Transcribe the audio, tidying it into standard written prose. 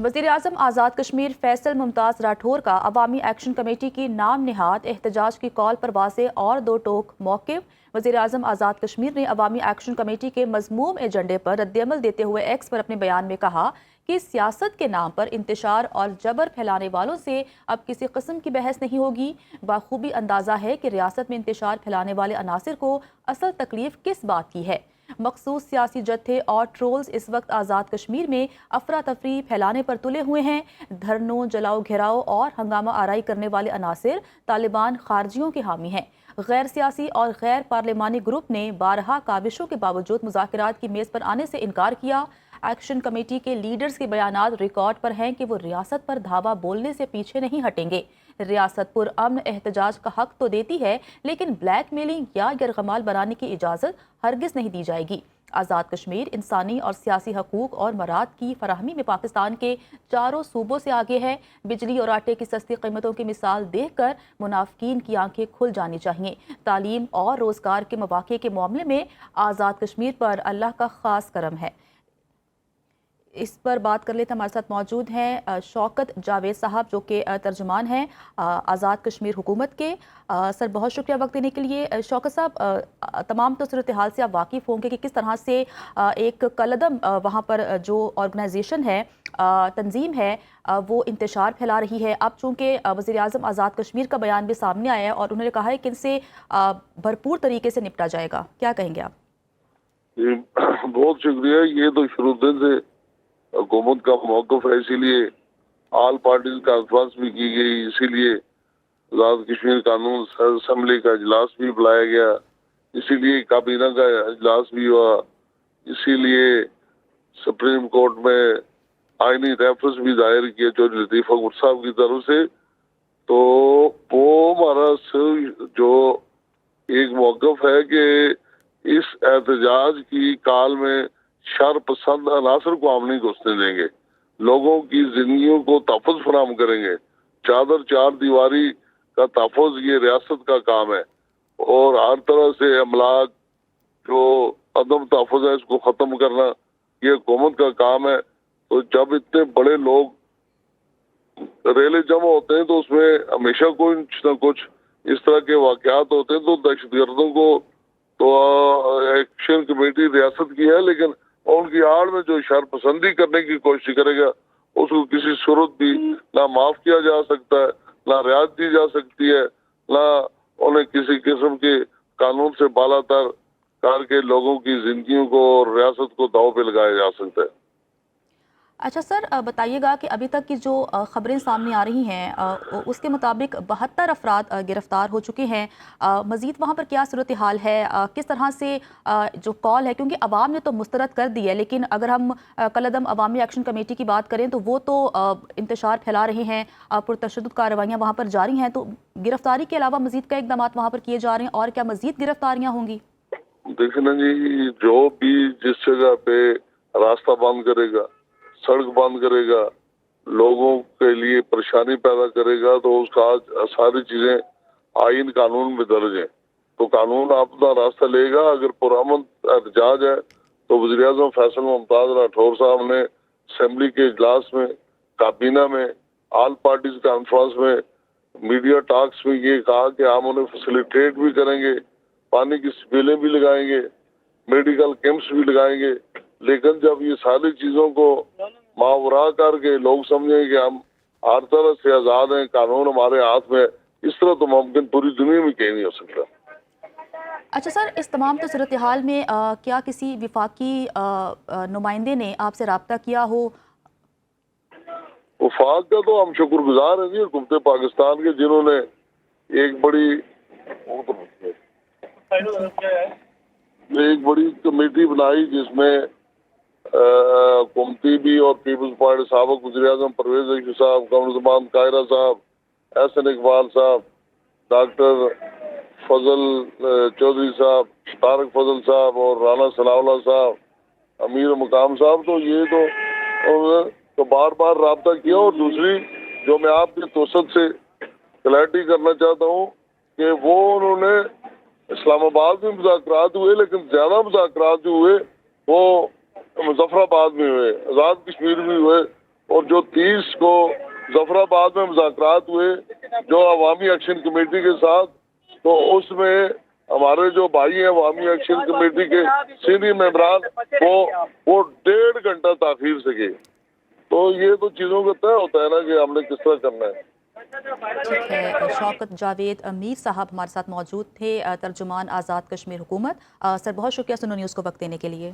वज़ीर आज़म आज़ाद कश्मीर फैसल मुमताज़ राठौर का अवामी action committee की नाम निहाद एहतजाज की कॉल पर वाज़े और दो टोक मौक़िफ़। वज़ीर आज़म आज़ाद कश्मीर ने अवामी एक्शन कमेटी के मज़मूम एजेंडे पर रद्दअमल देते हुए एक्स पर अपने बयान में कहा कि सियासत के नाम पर इंतशार और जबर फैलाने वालों से अब किसी किस्म की बहस नहीं होगी। बाखूबी अंदाज़ा है कि रियासत में इंतशार फैलाने वाले अनासिर को असल तकलीफ किस बात की है। मखसूस सियासी जत्थे और ट्रोल्स इस वक्त आज़ाद कश्मीर में अफरा तफरी फैलाने पर तुले हुए हैं। धरनों, जलाओ घेराव और हंगामा आराई करने वाले अनासिर तालिबान खारजियों के हामी हैं। गैर सियासी और गैर पार्लिमानी ग्रुप ने बारहा काविशों के बावजूद मुज़ाकरात की मेज़ पर आने से इनकार किया। एक्शन कमेटी के लीडर्स के बयानात रिकॉर्ड पर हैं कि वो रियासत पर धावा बोलने से पीछे नहीं हटेंगे। रियासत पुरअमन एहतजाज का हक तो देती है, लेकिन ब्लैक मेलिंग या यरगमाल बनाने की इजाज़त हरगिज़ नहीं दी जाएगी। आज़ाद कश्मीर इंसानी और सियासी हकूक़ और मराद की फराहमी में पाकिस्तान के चारों सूबों से आगे है। बिजली और आटे की सस्ती कीमतों की मिसाल देखकर मुनाफिकीन की आंखें खुल जानी चाहिए। तालीम और रोज़गार के मौक़े के मामले में आज़ाद कश्मीर पर अल्लाह का ख़ास करम है। इस पर बात कर लेते हैं। हमारे साथ मौजूद हैं शौकत जावेद साहब, जो कि तर्जुमान हैं आज़ाद कश्मीर हुकूमत के। सर, बहुत शुक्रिया वक्त देने के लिए। शौकत साहब, तमाम तो सूरत हाल से आप वाकिफ़ होंगे कि किस तरह से एक कलदम वहाँ पर जो ऑर्गेनाइजेशन है, तंजीम है, वो इंतशार फैला रही है। अब चूँकि वज़ीर आज़म आज़ाद कश्मीर का बयान भी सामने आया है और उन्होंने कहा है कि इनसे भरपूर तरीके से निपटा जाएगा, क्या कहेंगे आप? बहुत शुक्रिया। ये तो शुरू से हुकूमत का मौक़िफ़ है, इसीलिए ऑल पार्टीज कॉन्फ्रेंस भी की गई, इसीलिए आज़ाद कश्मीर कानून असम्बली का इजलास भी बुलाया गया, इसीलिए काबीना का इजलास भी हुआ, इसीलिए सुप्रीम कोर्ट में आईनी रेफरेंस भी दायर किया चौधरी लतीफ़ अकबर साहब की तरफ से। तो वो हमारा जो एक मौक़िफ़ है कि इस एहतजाज की काल में शर पसंद अनासर को हम नहीं घुसने देंगे, लोगों की जिंदगियों को तहफ़्फ़ुज़ फराहम करेंगे। चादर चार दीवारी का तहफ़्फ़ुज़ ये रियासत का काम है और हर तरह से अमलाक जो अदम तहफ़्फ़ुज़ है इसको ख़त्म करना ये हुकूमत का काम है। तो जब इतने बड़े लोग रेले जमा होते हैं तो उसमें हमेशा कोई न कुछ इस तरह के वाक़यात होते हैं। तो दहशतगर्दों को तो एक्शन कमेटी रियासत की है, लेकिन उनकी आड़ में जो शर पसंदी करने की कोशिश करेगा उसको किसी सूरत भी ना माफ किया जा सकता है, ना रियायत दी जा सकती है, ना उन्हें किसी किस्म के कानून से बालातर करके लोगों की जिंदगियों को और रियासत को दांव पे लगाया जा सकता है। अच्छा सर, बताइएगा कि अभी तक की जो ख़बरें सामने आ रही हैं उसके मुताबिक 72 अफराद गिरफ़्तार हो चुके हैं। मज़ीद वहाँ पर क्या सूरत हाल है, किस तरह से जो कॉल है, क्योंकि अवाम ने तो मुस्तरद कर दी है, लेकिन अगर हम कलदम अवामी एक्शन कमेटी की बात करें तो वो तो इंतशार फैला रहे हैं, पुरतशद्दुद कार्रवाइयाँ वहाँ पर जारी हैं। तो गिरफ़्तारी के अलावा मज़ीद कई इक़दाम वहाँ पर किए जा रहे हैं, और क्या मज़ीद गिरफ़्तारियाँ होंगी? देखिए ना जी, जो भी जिस जगह पे रास्ता बंद करेगा, सड़क बंद करेगा, लोगों के लिए परेशानी पैदा करेगा, तो उसका सारी चीजें आइन कानून में दर्ज है। तो कानून अपना रास्ता लेगा। अगर पुरअमन एहतजाज है तो वज़ीर आज़म फैसल मुमताज़ राठौर साहब ने असेंबली के इजलास में, काबीना में, ऑल पार्टीज कॉन्फ्रेंस में, मीडिया टॉक्स में ये कहा कि हम उन्हें फैसिलिटेट भी करेंगे, पानी की स्पेलें भी लगाएंगे, मेडिकल कैंप्स भी लगाएंगे। लेकिन जब ये सारी चीजों को मावरा करके लोग समझेंगे कि हम हर तरह से आजाद हैं, कानून हमारे हाथ में, इस तरह तो मुमकिन पूरी दुनिया में कहीं नहीं हो सकता। अच्छा सर, इस तमाम तो सूरत हाल में क्या किसी विफाकी नुमाइंदे ने आपसे रब्ता किया हो? वफाक का तो हम शुक्रगुजार हैं जी हुकूमत पाकिस्तान के, जिन्होंने एक बड़ी कमेटी बनाई जिसमें हुकूमती भी और पीपल्स पार्टी साबिक वज़ीर आज़म परवेज इलाही साहब, कमरुज़्ज़मान कायरा साहब, एहसन इकबाल साहब, डॉक्टर फजल चौधरी साहब, तारक फजल साहब और राना सनाउल्लाह साहब, अमीर मकाम साहब, तो ये तो बार बार रब्ता किया। और दूसरी जो मैं आपके तोसत से क्लैरिटी करना चाहता हूँ कि वो उन्होंने इस्लामाबाद में मुज़ाकरात हुए, लेकिन ज्यादा मुज़ाकरात जो हुए वो मुजफ्फराबाद में हुए, आज़ाद कश्मीर में हुए اور جو 30 کو ظفرآباد میں مذاکرات ہوئے جو عوامی ایکشن کمیٹی کے ساتھ، تو اس میں ہمارے جو بھائی ہیں عوامی ایکشن کمیٹی کے سینئر ممبران وہ 1.5 گھنٹہ تاخیر سے گئے. تو یہ تو چیزوں کا طے ہوتا ہے نا کہ ہم نے کس طرح کرنا ہے. ٹھیک ہے، شوکت جاوید میر صاحب ہمارے ساتھ موجود تھے، ترجمان آزاد کشمیر حکومت. سر بہت شکریہ سنو نیوز کو وقت دینے کے لیے.